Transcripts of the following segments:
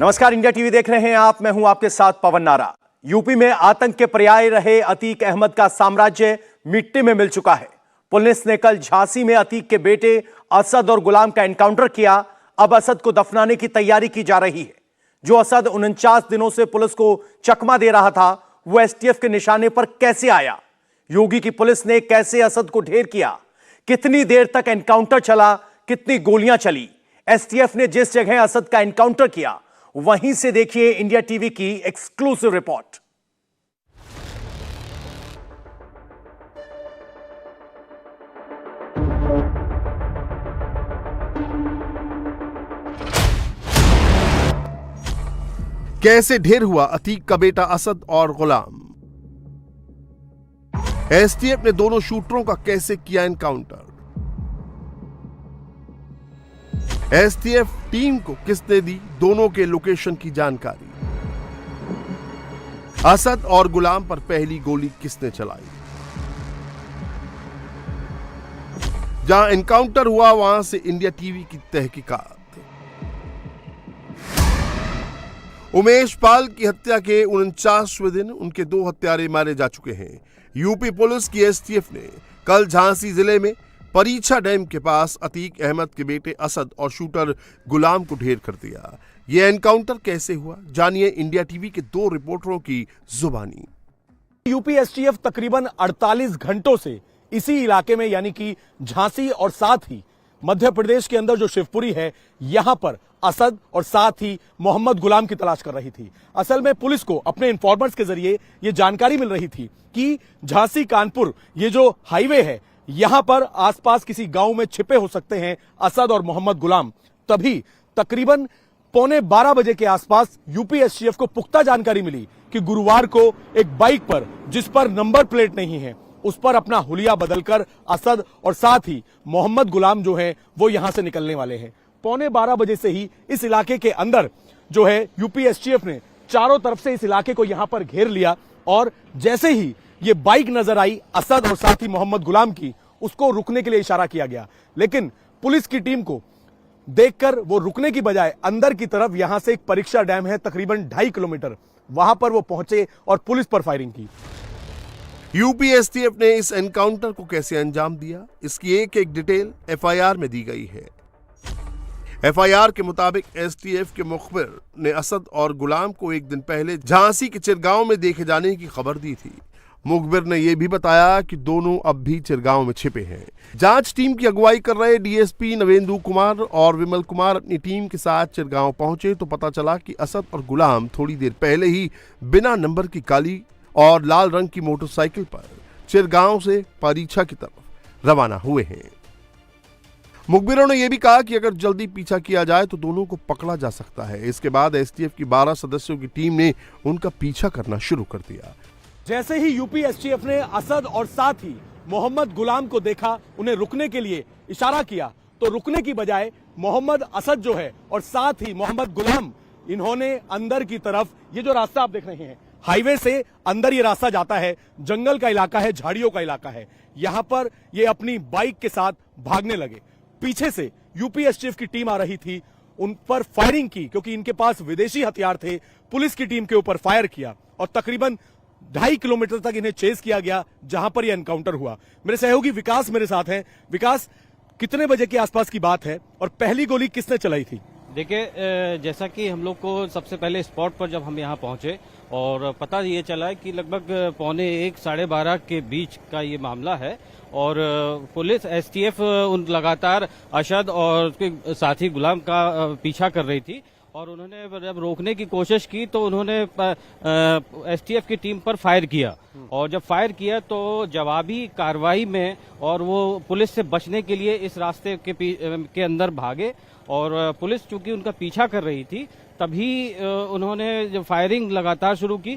नमस्कार, India TV देख रहे हैं आप। मैं हूं आपके साथ पवन नारा। यूपी में आतंक के पर्याय रहे अतीक अहमद का साम्राज्य मिट्टी में मिल चुका है। पुलिस ने कल झांसी में अतीक के बेटे असद और गुलाम का एनकाउंटर किया। अब असद को दफनाने की तैयारी की जा रही है। जो असद 49 दिनों से पुलिस को चकमा दे रहा था, वो एसटीएफ के निशाने पर कैसे आया? योगी की पुलिस ने कैसे असद को ढेर किया? कितनी देर तक एनकाउंटर चला? कितनी गोलियां चली? एसटीएफ ने जिस जगह असद का एनकाउंटर किया, वहीं से देखिए इंडिया टीवी की एक्सक्लूसिव रिपोर्ट। कैसे ढेर हुआ अतीक का बेटा असद और गुलाम? एसटीएफ ने दोनों शूटरों का कैसे किया एनकाउंटर? एसटीएफ टीम को किसने दी दोनों के लोकेशन की जानकारी? असद और गुलाम पर पहली गोली किसने चलाई? जहां एनकाउंटर हुआ वहां से इंडिया टीवी की तहकीकात। उमेश पाल की हत्या के 49वें दिन उनके 2 हत्यारे मारे जा चुके हैं। यूपी पुलिस की एसटीएफ ने कल झांसी जिले में परीक्षा डैम के पास अतीक अहमद के बेटे असद और शूटर गुलाम को ढेर कर दिया। यह एनकाउंटर कैसे हुआ, जानिए इंडिया टीवी के 2 रिपोर्टरों की जुबानी। यूपी एसटीएफ तकरीबन 48 घंटों से इसी इलाके में, यानी कि झांसी और साथ ही मध्य प्रदेश के अंदर जो शिवपुरी है, यहां पर असद और साथ ही मोहम्मद गुलाम की तलाश कर रही थी। असल में पुलिस को अपने इन्फॉर्मर्स के जरिए यह जानकारी मिल रही थी कि झांसी कानपुर ये जो हाईवे है, यहां पर आसपास किसी गांव में छिपे हो सकते हैं असद और मोहम्मद गुलाम। तभी तकरीबन 11:15 बजे के आसपास यूपी एसटीएफ को पुख्ता जानकारी मिली कि गुरुवार को एक बाइक पर, जिस पर नंबर प्लेट नहीं है, उस पर अपना हुलिया बदलकर असद और साथ ही मोहम्मद गुलाम जो है वो यहां से निकलने वाले हैं। 11:15 बजे से ही इस इलाके के अंदर जो है यूपी एसटीएफ ने चारों तरफ से इस इलाके को यहां पर घेर लिया और जैसे ही ये बाइक नजर आई असद और साथ ही मोहम्मद गुलाम की, उसको रुकने के लिए इशारा किया गया। लेकिन पुलिस की टीम को देखकर वो रुकने की बजाय अंदर की तरफ, यहां से एक परीक्षा डैम है तकरीबन 2.5 किलोमीटर, वहां पर वो पहुंचे और पुलिस पर फायरिंग की। यूपी एसटीएफ ने इस एनकाउंटर को कैसे अंजाम दिया, इसकी एक डिटेल एफआईआर में दी गई है। एफआईआर के मुताबिक एसटीएफ के मुखबिर ने असद और गुलाम को एक दिन पहले झांसी के चिरगांव में देखे जाने की खबर दी थी। मुखबिर ने यह भी बताया कि दोनों अब भी चिरगांव में छिपे हैं। जांच टीम की अगुवाई कर रहे डीएसपी नवेंदु कुमार और विमल कुमार अपनी टीम के साथ चिरगांव पहुंचे तो पता चला कि असद और गुलाम थोड़ी देर पहले ही बिना नंबर की काली और लाल रंग की मोटरसाइकिल पर चिरगांव से परीक्षा की तरफ रवाना हुए हैं। मुखबिरों ने यह भी कहा कि अगर जल्दी पीछा किया जाए तो दोनों को पकड़ा जा सकता है। इसके बाद एसटीएफ की 12 सदस्यों की टीम ने उनका पीछा करना शुरू कर दिया। जैसे ही यूपी एसटीएफ ने असद और साथ ही मोहम्मद गुलाम को देखा, उन्हें रुकने के लिए इशारा किया, तो रुकने की बजाय मोहम्मद असद जो है और साथ ही मोहम्मद गुलाम, इन्होंने अंदर की तरफ, ये जो रास्ता आप देख रहे हैं, हाईवे से अंदर ये रास्ता जाता है, जंगल का इलाका है, झाड़ियों का इलाका है, यहां पर ये अपनी बाइक के साथ भागने लगे। पीछे से यूपी एसटीएफ की टीम आ रही थी, उन पर फायरिंग की क्योंकि इनके पास विदेशी हथियार थे। पुलिस की टीम के ऊपर फायर किया और तकरीबन 2.5 किलोमीटर तक इन्हें चेस किया गया, जहां पर यह एनकाउंटर हुआ। मेरे सहयोगी विकास मेरे साथ हैं। विकास, कितने बजे के आसपास की बात है और पहली गोली किसने चलाई थी? देखिए, जैसा कि हम लोग को सबसे पहले स्पॉट पर जब हम यहाँ पहुंचे और पता ये चला है कि लगभग 11:45 साढ़े 12 के बीच का ये मामला है और पुलिस एसटीएफ उन लगातार असद और उसके साथी गुलाम का पीछा कर रही थी और उन्होंने जब रोकने की कोशिश की तो उन्होंने एसटीएफ की टीम पर फायर किया और जब फायर किया तो जवाबी कार्रवाई में और वो पुलिस से बचने के लिए इस रास्ते के अंदर भागे और पुलिस चूंकि उनका पीछा कर रही थी, तभी उन्होंने जब फायरिंग लगातार शुरू की।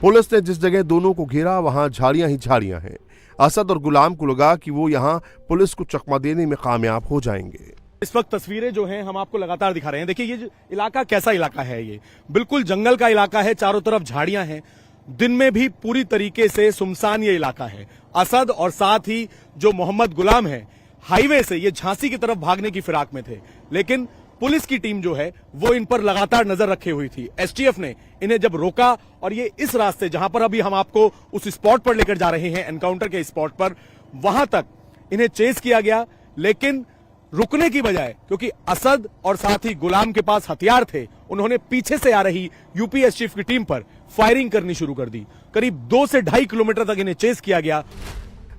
पुलिस ने जिस जगह दोनों को घेरा वहां झाड़ियां ही झाड़ियां हैं। असद और गुलाम को लगा कि वो यहां पुलिस को चकमा देने में कामयाब हो जाएंगे। इस वक्त तस्वीरें जो हैं हम आपको लगातार दिखा रहे हैं। देखिए ये इलाका कैसा इलाका है, ये बिल्कुल जंगल का इलाका है, चारों तरफ झाड़ियां हैं, दिन में भी पूरी तरीके से सुनसान ये इलाका है। असद और साथ ही जो मोहम्मद गुलाम है, हाईवे से ये झांसी की तरफ भागने की फिराक में थे, लेकिन पुलिस की टीम जो है वो इन पर लगातार नजर रखे हुई थी। एसटीएफ ने इन्हें जब रोका और ये इस रास्ते जहां पर अभी हम आपको उस स्पॉट पर लेकर जा रहे हैं, एनकाउंटर के स्पॉट पर, वहां तक इन्हें चेस किया गया, लेकिन रुकने की बजाय, क्योंकि असद और साथ ही गुलाम के पास हथियार थे, उन्होंने पीछे से आ रही यूपी एसटीएफ की टीम पर फायरिंग करनी शुरू कर दी। करीब 2 से 2.5 किलोमीटर तक इन्हें चेस किया गया।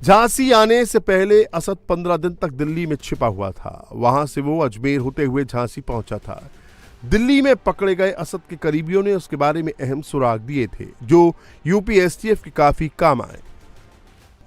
झांसी आने से पहले असद 15 दिन तक दिल्ली में छिपा हुआ था। वहां से वो अजमेर होते हुए झांसी पहुंचा था। दिल्ली में पकड़े गए असद के करीबियों ने उसके बारे में अहम सुराग दिए थे, जो यूपी एसटीएफ के काफी काम आए।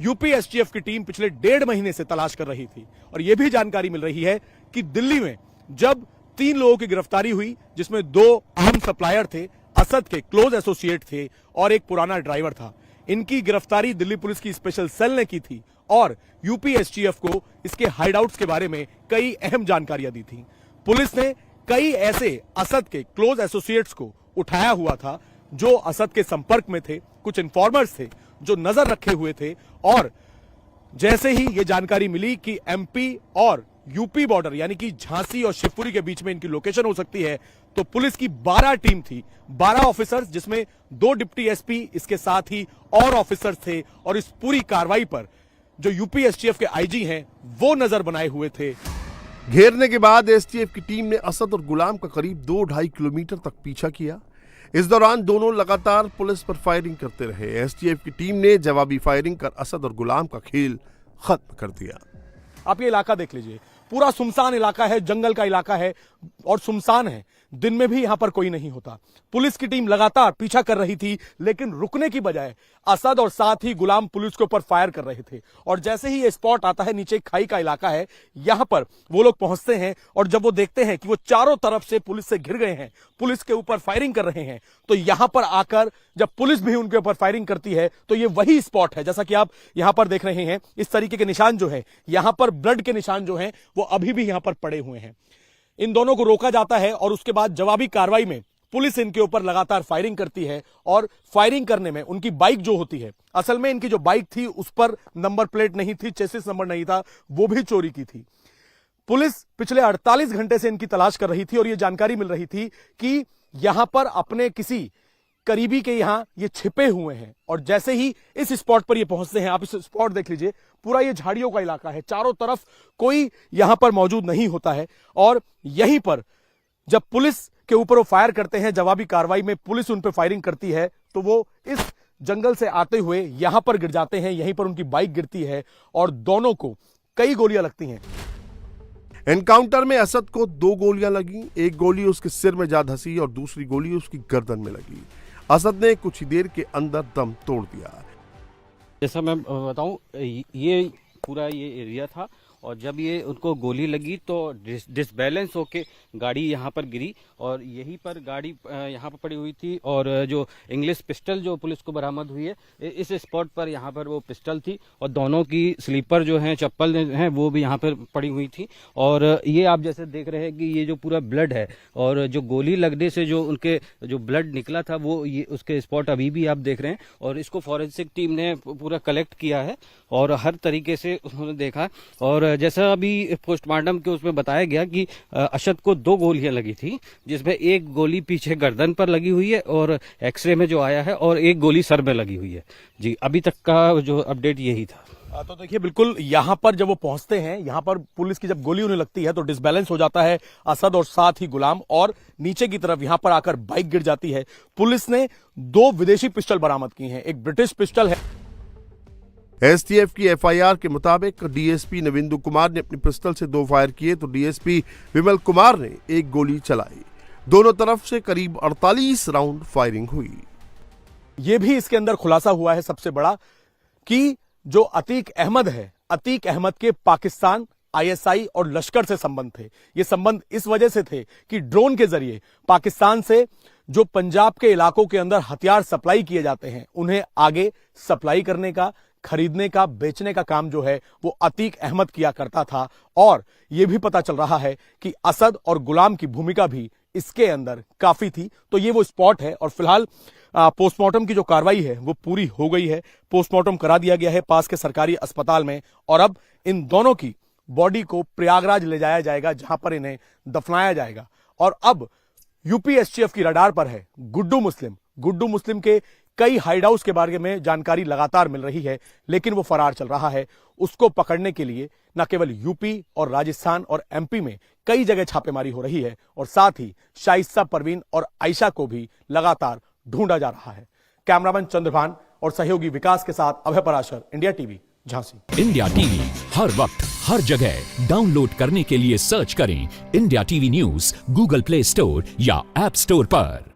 यूपी एसटीएफ की टीम पिछले 1.5 महीने से तलाश कर रही थी और यह भी जानकारी मिल रही है कि दिल्ली में जब 3 लोगों की गिरफ्तारी हुई, जिसमें 2 अहम सप्लायर थे, असद के क्लोज एसोसिएट थे और एक पुराना ड्राइवर था। इनकी गिरफ्तारी दिल्ली पुलिस की स्पेशल सेल ने की थी और यूपी एसटीएफ को इसके हाइडआउट्स के बारे में कई अहम जानकारियां दी थी। पुलिस ने कई ऐसे असद के क्लोज एसोसिएट्स को उठाया हुआ था जो असद के संपर्क में थे, कुछ इन्फॉर्मर्स थे जो नजर रखे हुए थे, और जैसे ही यह जानकारी मिली कि एमपी और यूपी बॉर्डर यानी कि झांसी और शिवपुरी के बीच में इनकी लोकेशन हो सकती है, तो पुलिस की 12 टीम थी, 12 ऑफिसर्स, जिसमें 2 डिप्टी एसपी, इसके साथ ही और ऑफिसर्स थे, और इस पूरी कार्रवाई पर जो यूपी एसटीएफ के आईजी हैं वो नजर बनाए हुए थे। घेरने के बाद एसटीएफ की टीम ने असद और गुलाम का करीब 2-2.5 किलोमीटर तक पीछा किया। इस दौरान दोनों लगातार पुलिस पर फायरिंग करते रहे। एसटीएफ की टीम ने जवाबी फायरिंग कर असद और गुलाम का खेल खत्म कर दिया। आप ये इलाका देख लीजिए, पूरा सुनसान इलाका है, जंगल का इलाका है और सुनसान है। दिन में भी यहां पर कोई नहीं होता। पुलिस की टीम लगातार पीछा कर रही थी, लेकिन रुकने की बजाय असद और साथ ही गुलाम पुलिस के ऊपर फायर कर रहे थे। और जैसे ही ये स्पॉट आता है, नीचे खाई का इलाका है, यहां पर वो लोग पहुंचते हैं और जब वो देखते हैं कि वो चारों तरफ से पुलिस से घिर गए हैं, पुलिस के ऊपर फायरिंग कर रहे हैं, तो यहां पर आकर जब पुलिस भी उनके ऊपर फायरिंग करती है, तो ये वही स्पॉट है जैसा कि आप यहां पर देख रहे हैं। इस तरीके के निशान जो है, यहां पर ब्लड के निशान जो हैं वो अभी भी यहां पर पड़े हुए हैं। इन दोनों को रोका जाता है और उसके बाद जवाबी कार्रवाई में पुलिस इनके ऊपर लगातार फायरिंग करती है। और फायरिंग करने में उनकी बाइक जो होती है, असल में इनकी जो बाइक थी उस पर नंबर प्लेट नहीं थी, चेसिस नंबर नहीं था, वो भी चोरी की थी। पुलिस पिछले 48 घंटे से इनकी तलाश कर रही थी और यह जानकारी मिल रही थी कि यहां पर अपने किसी करीबी के यहां ये छिपे हुए हैं। और जैसे ही इस स्पॉट पर ये पहुंचते हैं, आप इस स्पॉट देख लीजिए, पूरा ये झाड़ियों का इलाका है, चारों तरफ कोई यहां पर मौजूद नहीं होता है। और यहीं पर जब पुलिस के ऊपर वो फायर करते हैं, जवाबी कार्रवाई में पुलिस उन पर फायरिंग करती है, तो वो इस जंगल से आते हुए यहां पर गिर जाते हैं। यहीं पर उनकी बाइक गिरती है और दोनों को कई गोलियां लगती हैं। एनकाउंटर में असद को 2 गोलियां लगी। एक गोली उसके सिर में जा धंसी और दूसरी गोली उसकी गर्दन में लगी। असद ने कुछ ही देर के अंदर दम तोड़ दिया। जैसा मैं बताऊं, ये पूरा ये एरिया था और जब ये उनको गोली लगी तो डिसबैलेंस होके गाड़ी यहाँ पर गिरी और यहीं पर गाड़ी यहाँ पर पड़ी हुई थी। और जो इंग्लिश पिस्टल जो पुलिस को बरामद हुई है, इस स्पॉट पर यहाँ पर वो पिस्टल थी और दोनों की स्लीपर जो है, चप्पल हैं, वो भी यहाँ पर पड़ी हुई थी। और ये आप जैसे देख रहे हैं कि ये जो पूरा ब्लड है और जो गोली लगने से जो उनके जो ब्लड निकला था, वो ये उसके स्पॉट अभी भी आप देख रहे हैं। और इसको फॉरेंसिक टीम ने पूरा कलेक्ट किया है और हर तरीके से उन्होंने देखा। और जैसा अभी पोस्टमार्टम के उसमें बताया गया कि असद को 2 गोलियां लगी थी, जिसमें एक गोली पीछे गर्दन पर लगी हुई है और एक्सरे में जो आया है, और एक गोली सर में लगी हुई है। जी, अभी तक का जो अपडेट यही था। तो देखिए, बिल्कुल यहां पर जब वो पहुंचते हैं, यहां पर पुलिस की जब गोली उन्हें लगती है तो डिसबैलेंस हो जाता है असद और साथ ही गुलाम, और नीचे की तरफ यहां पर आकर बाइक गिर जाती है। पुलिस ने 2 विदेशी पिस्टल बरामद की हैं, एक ब्रिटिश पिस्टल है। एसटीएफ की एफआईआर के मुताबिक डीएसपी नविंदु कुमार ने अपनी पिस्टल से 2 फायर किए तो डीएसपी विमल कुमार ने 1 गोली चलाई। दोनों तरफ से करीब 48 राउंड फायरिंग हुई। यह भी इसके अंदर खुलासा हुआ है सबसे बड़ा कि जो अतीक अहमद है, अतीक अहमद के पाकिस्तान, आईएसआई और लश्कर से संबंध थे। ये संबंध इस वजह से थे कि ड्रोन के जरिए पाकिस्तान से जो पंजाब के इलाकों के अंदर हथियार सप्लाई किए जाते हैं, उन्हें आगे सप्लाई करने का, खरीदने का, बेचने का काम जो है वो अतीक अहमद किया करता था। और यह भी पता चल रहा है कि असद और गुलाम की भूमिका भी इसके अंदर काफी थी। तो ये वो स्पॉट है और फिलहाल पोस्टमार्टम की जो कार्रवाई है वो पूरी हो गई है। पोस्टमार्टम करा दिया गया है पास के सरकारी अस्पताल में और अब इन दोनों की बॉडी को प्रयागराज ले जाया जाएगा, जहां पर इन्हें दफनाया जाएगा। और अब यूपी एसटीएफ की रडार पर है गुड्डू मुस्लिम। गुड्डू मुस्लिम के कई हाइड हाउस के बारे में जानकारी लगातार मिल रही है, लेकिन वो फरार चल रहा है। उसको पकड़ने के लिए न केवल यूपी और राजस्थान और एमपी में कई जगह छापेमारी हो रही है, और साथ ही शाइस्ता परवीन और आयशा को भी लगातार ढूंढा जा रहा है। कैमरामैन चंद्रभान और सहयोगी विकास के साथ Abhay Parashar, India TV, Jhansi. India TV हर वक्त हर जगह डाउनलोड करने के लिए सर्च करें India TV news Google play store या ऐप स्टोर पर।